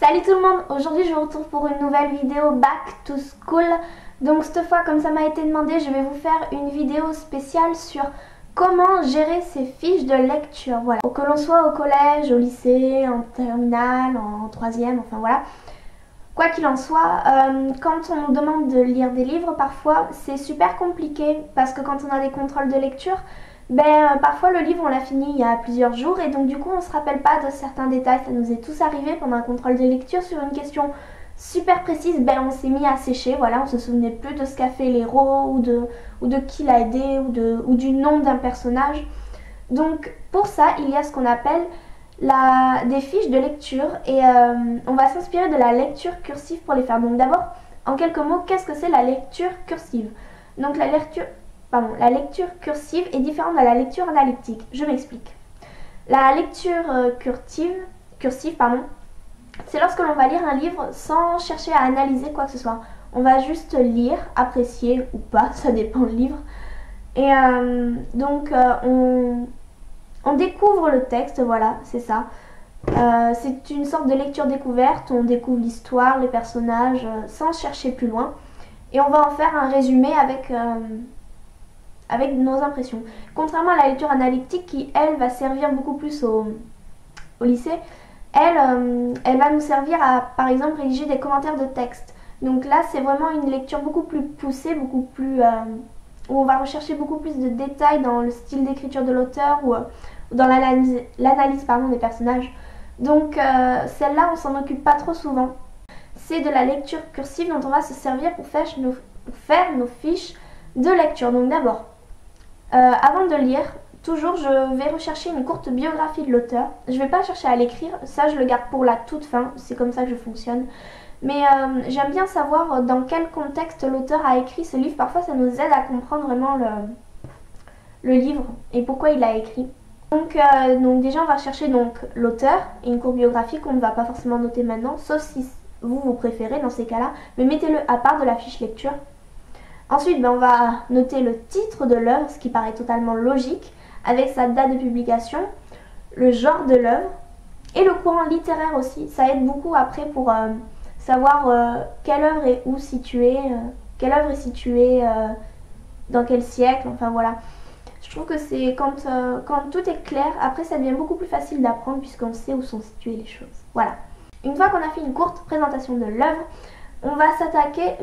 Salut tout le monde, aujourd'hui je vous retrouve pour une nouvelle vidéo Back to School. Donc cette fois, comme ça m'a été demandé, je vais vous faire une vidéo spéciale sur comment gérer ses fiches de lecture. Voilà, que l'on soit au collège, au lycée, en terminale, en troisième, enfin voilà. Quoi qu'il en soit, quand on nous demande de lire des livres, parfois c'est super compliqué parce que quand on a des contrôles de lecture, parfois le livre on l'a fini il y a plusieurs jours et donc du coup on se rappelle pas de certains détails. Ça nous est tous arrivé pendant un contrôle de lecture sur une question super précise, on s'est mis à sécher, voilà, on se souvenait plus de ce qu'a fait l'héros ou de qui l'a aidé ou du nom d'un personnage. Donc pour ça il y a ce qu'on appelle des fiches de lecture et on va s'inspirer de la lecture cursive pour les faire. Donc d'abord, en quelques mots, qu'est-ce que c'est la lecture cursive? Donc la lecture cursive est différente de la lecture analytique. Je m'explique. La lecture cursive, c'est lorsque l'on va lire un livre sans chercher à analyser quoi que ce soit. On va juste lire, apprécier ou pas, ça dépend du livre. Et on découvre le texte, voilà, c'est ça. C'est une sorte de lecture découverte, on découvre l'histoire, les personnages, sans chercher plus loin. Et on va en faire un résumé avec nos impressions. Contrairement à la lecture analytique qui, elle, va servir beaucoup plus au lycée, elle va nous servir à, par exemple, rédiger des commentaires de texte. Donc là, c'est vraiment une lecture beaucoup plus poussée, beaucoup plus... où on va rechercher beaucoup plus de détails dans le style d'écriture de l'auteur ou dans l'analyse des personnages. Donc celle-là, on s'en occupe pas trop souvent. C'est de la lecture cursive dont on va se servir pour faire nos fiches de lecture. Donc d'abord, avant de lire, toujours je vais rechercher une courte biographie de l'auteur. Je vais pas chercher à l'écrire, ça je le garde pour la toute fin, c'est comme ça que je fonctionne. Mais j'aime bien savoir dans quel contexte l'auteur a écrit ce livre. Parfois ça nous aide à comprendre vraiment le livre et pourquoi il l'a écrit. Donc déjà on va chercher l'auteur et une courte biographie qu'on ne va pas forcément noter maintenant, sauf si vous préférez dans ces cas-là, mais mettez-le à part de la fiche lecture. Ensuite on va noter le titre de l'œuvre, ce qui paraît totalement logique, avec sa date de publication, le genre de l'œuvre et le courant littéraire aussi. Ça aide beaucoup après pour savoir quelle œuvre est où située, quelle œuvre est située dans quel siècle, enfin voilà. Je trouve que c'est quand tout est clair, après ça devient beaucoup plus facile d'apprendre puisqu'on sait où sont situées les choses. Voilà. Une fois qu'on a fait une courte présentation de l'œuvre, on va s'attaquer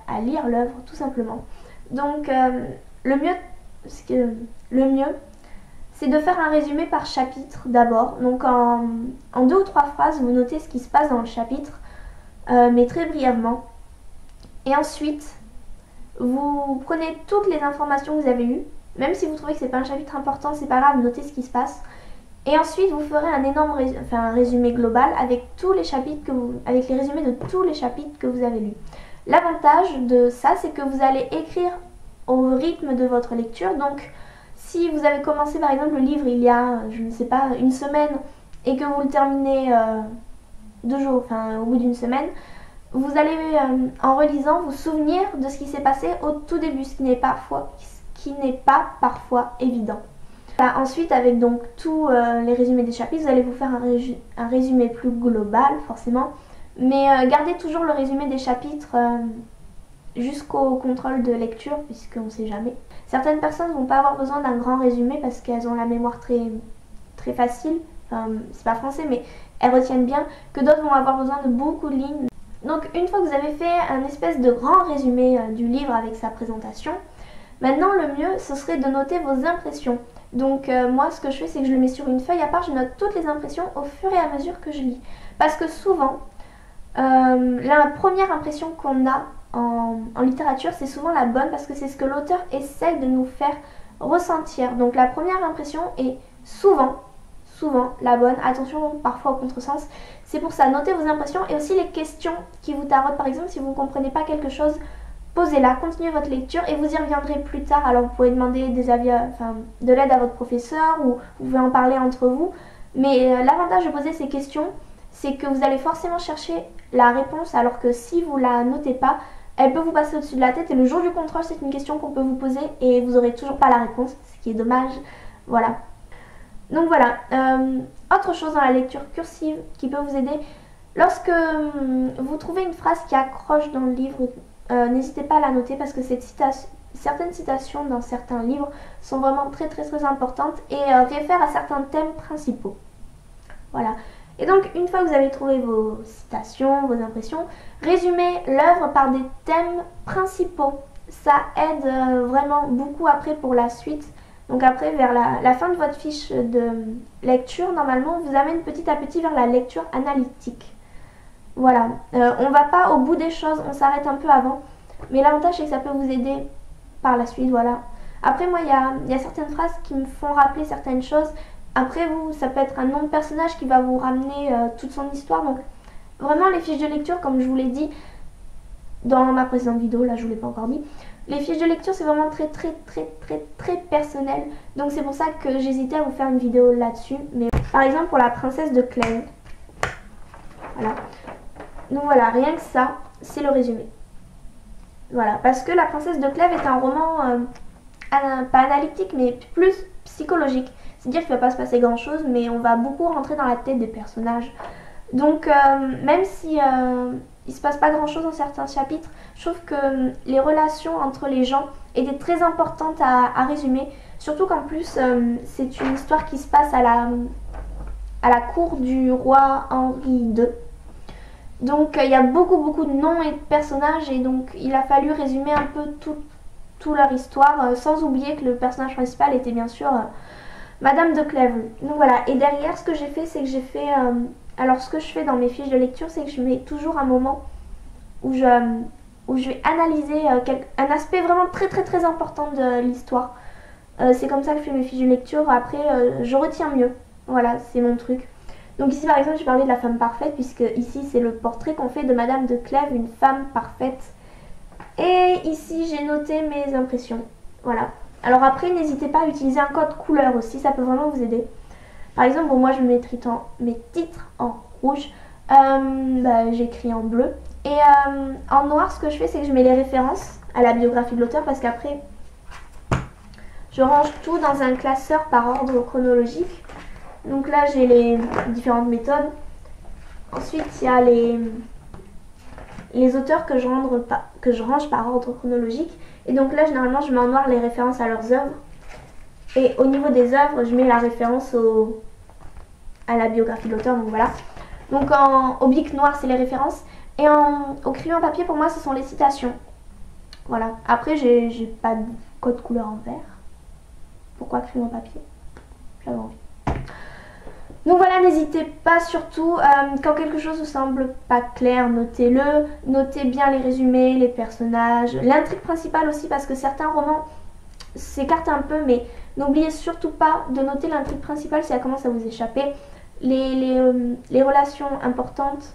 à lire l'œuvre tout simplement. Donc le mieux, c'est de faire un résumé par chapitre d'abord. Donc en 2 ou 3 phrases, vous notez ce qui se passe dans le chapitre, mais très brièvement. Et ensuite, vous prenez toutes les informations que vous avez eues. Même si vous trouvez que c'est pas un chapitre important, c'est pas grave, notez ce qui se passe. Et ensuite, vous ferez un résumé global avec tous les chapitres avec les résumés de tous les chapitres que vous avez lus. L'avantage de ça, c'est que vous allez écrire au rythme de votre lecture. Donc, si vous avez commencé par exemple le livre il y a, je ne sais pas, une semaine et que vous le terminez 2 jours, au bout d'une semaine, vous allez en relisant vous souvenir de ce qui s'est passé au tout début, ce qui n'est pas parfois évident. Ensuite, avec donc tous les résumés des chapitres, vous allez vous faire un résumé plus global forcément, mais gardez toujours le résumé des chapitres jusqu'au contrôle de lecture puisqu'on ne sait jamais. Certaines personnes ne vont pas avoir besoin d'un grand résumé parce qu'elles ont la mémoire très, très facile, c'est pas français mais elles retiennent bien, que d'autres vont avoir besoin de beaucoup de lignes. Donc une fois que vous avez fait un espèce de grand résumé du livre avec sa présentation, maintenant le mieux ce serait de noter vos impressions. Donc moi ce que je fais c'est que je le mets sur une feuille à part, je note toutes les impressions au fur et à mesure que je lis. Parce que souvent, la première impression qu'on a en littérature c'est souvent la bonne parce que c'est ce que l'auteur essaye de nous faire ressentir. Donc la première impression est souvent la bonne. Attention parfois au contresens. C'est pour ça, notez vos impressions et aussi les questions qui vous tarautent. Par exemple si vous ne comprenez pas quelque chose, posez-la, continuez votre lecture et vous y reviendrez plus tard. Alors vous pouvez demander des avis, de l'aide à votre professeur ou vous pouvez en parler entre vous. Mais l'avantage de poser ces questions, c'est que vous allez forcément chercher la réponse alors que si vous la notez pas, elle peut vous passer au-dessus de la tête et le jour du contrôle, c'est une question qu'on peut vous poser et vous n'aurez toujours pas la réponse, ce qui est dommage. Voilà. Donc voilà. Autre chose dans la lecture cursive qui peut vous aider, Lorsque vous trouvez une phrase qui accroche dans le livre, n'hésitez pas à la noter parce que certaines citations dans certains livres sont vraiment très importantes et réfèrent à certains thèmes principaux. Voilà. Et donc, une fois que vous avez trouvé vos citations, vos impressions, résumez l'œuvre par des thèmes principaux. Ça aide vraiment beaucoup après pour la suite. Donc après, vers la fin de votre fiche de lecture, normalement, on vous amène petit à petit vers la lecture analytique. Voilà. On va pas au bout des choses, on s'arrête un peu avant. Mais l'avantage, c'est que ça peut vous aider par la suite, voilà. Après, moi, il y a certaines phrases qui me font rappeler certaines choses. Après, vous, ça peut être un nom de personnage qui va vous ramener toute son histoire. Donc, vraiment, les fiches de lecture, comme je vous l'ai dit dans ma précédente vidéo, là, je vous l'ai pas encore dit. Les fiches de lecture, c'est vraiment très personnel. Donc, c'est pour ça que j'hésitais à vous faire une vidéo là-dessus. Mais par exemple, pour la princesse de Clèves. Voilà. Donc, voilà, rien que ça, c'est le résumé. Voilà, parce que La princesse de Clèves est un roman pas analytique, mais plus psychologique. C'est-à-dire qu'il ne va pas se passer grand-chose, mais on va beaucoup rentrer dans la tête des personnages. Donc, même si il ne se passe pas grand-chose dans certains chapitres, je trouve que les relations entre les gens étaient très importantes à résumer. Surtout qu'en plus, c'est une histoire qui se passe à la cour du roi Henri II. Donc il y a beaucoup de noms et de personnages et donc il a fallu résumer un peu toute leur histoire sans oublier que le personnage principal était bien sûr Madame de Clèves. Donc voilà, et derrière ce que j'ai fait, c'est que j'ai fait... alors ce que je fais dans mes fiches de lecture, c'est que je mets toujours un moment où je vais analyser un aspect vraiment très important de l'histoire. C'est comme ça que je fais mes fiches de lecture, après je retiens mieux. Voilà, c'est mon truc. Donc ici par exemple je parlais de la femme parfaite puisque ici c'est le portrait qu'on fait de Madame de Clèves, une femme parfaite. Et ici j'ai noté mes impressions. Voilà. Alors après n'hésitez pas à utiliser un code couleur aussi, ça peut vraiment vous aider. Par exemple bon, moi je mets mes titres en rouge, j'écris en bleu. Et en noir ce que je fais c'est que je mets les références à la biographie de l'auteur parce qu'après je range tout dans un classeur par ordre chronologique. Donc là j'ai les différentes méthodes. Ensuite il y a les auteurs que je range par ordre chronologique. Et donc là généralement je mets en noir les références à leurs œuvres. Et au niveau des œuvres je mets la référence à la biographie de l'auteur. Donc voilà. Donc au bic noir c'est les références. Et au crayon papier pour moi ce sont les citations. Voilà. Après j'ai pas de code couleur en vert. Pourquoi crayon papier? J'avais envie. Donc voilà, n'hésitez pas surtout, quand quelque chose vous semble pas clair, notez-le, notez bien les résumés, les personnages, l'intrigue principale aussi parce que certains romans s'écartent un peu, mais n'oubliez surtout pas de noter l'intrigue principale si elle commence à vous échapper, les relations importantes,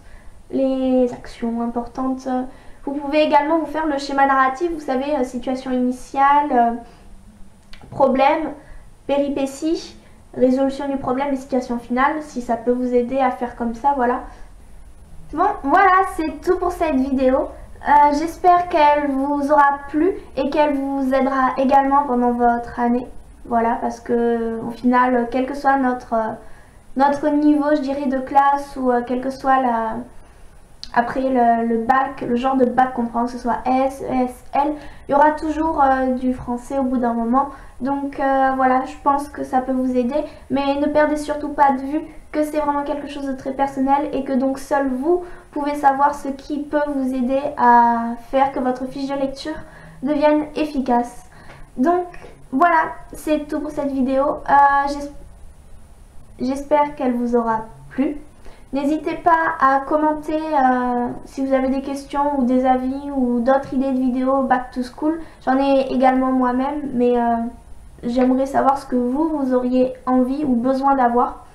les actions importantes. Vous pouvez également vous faire le schéma narratif, vous savez, situation initiale, problème, péripétie, résolution du problème et situation finale, si ça peut vous aider à faire comme ça, voilà. Bon, voilà, c'est tout pour cette vidéo. J'espère qu'elle vous aura plu et qu'elle vous aidera également pendant votre année. Voilà, parce que au final, quel que soit notre niveau, je dirais, de classe ou quel que soit après le bac, le genre de bac qu'on prend, que ce soit S, ES, L, il y aura toujours du français au bout d'un moment. Donc voilà, je pense que ça peut vous aider. Mais ne perdez surtout pas de vue que c'est vraiment quelque chose de très personnel et que donc seul vous pouvez savoir ce qui peut vous aider à faire que votre fiche de lecture devienne efficace. Donc voilà, c'est tout pour cette vidéo. J'espère qu'elle vous aura plu. N'hésitez pas à commenter si vous avez des questions ou des avis ou d'autres idées de vidéos back to school. J'en ai également moi-même, mais j'aimerais savoir ce que vous auriez envie ou besoin d'avoir,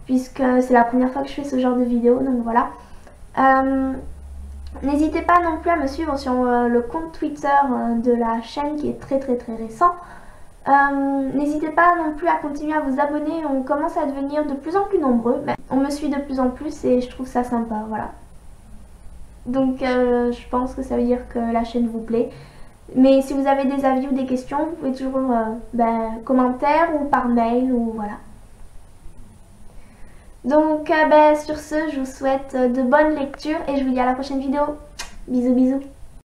puisque c'est la première fois que je fais ce genre de vidéo, donc voilà. N'hésitez pas non plus à me suivre sur le compte Twitter de la chaîne qui est très récent. N'hésitez pas non plus à continuer à vous abonner, on commence à devenir de plus en plus nombreux. On me suit de plus en plus et je trouve ça sympa, voilà. Donc je pense que ça veut dire que la chaîne vous plaît. Mais si vous avez des avis ou des questions, vous pouvez toujours commentaire ou par mail ou voilà. Donc ben, sur ce, je vous souhaite de bonnes lectures et je vous dis à la prochaine vidéo. Bisous bisous.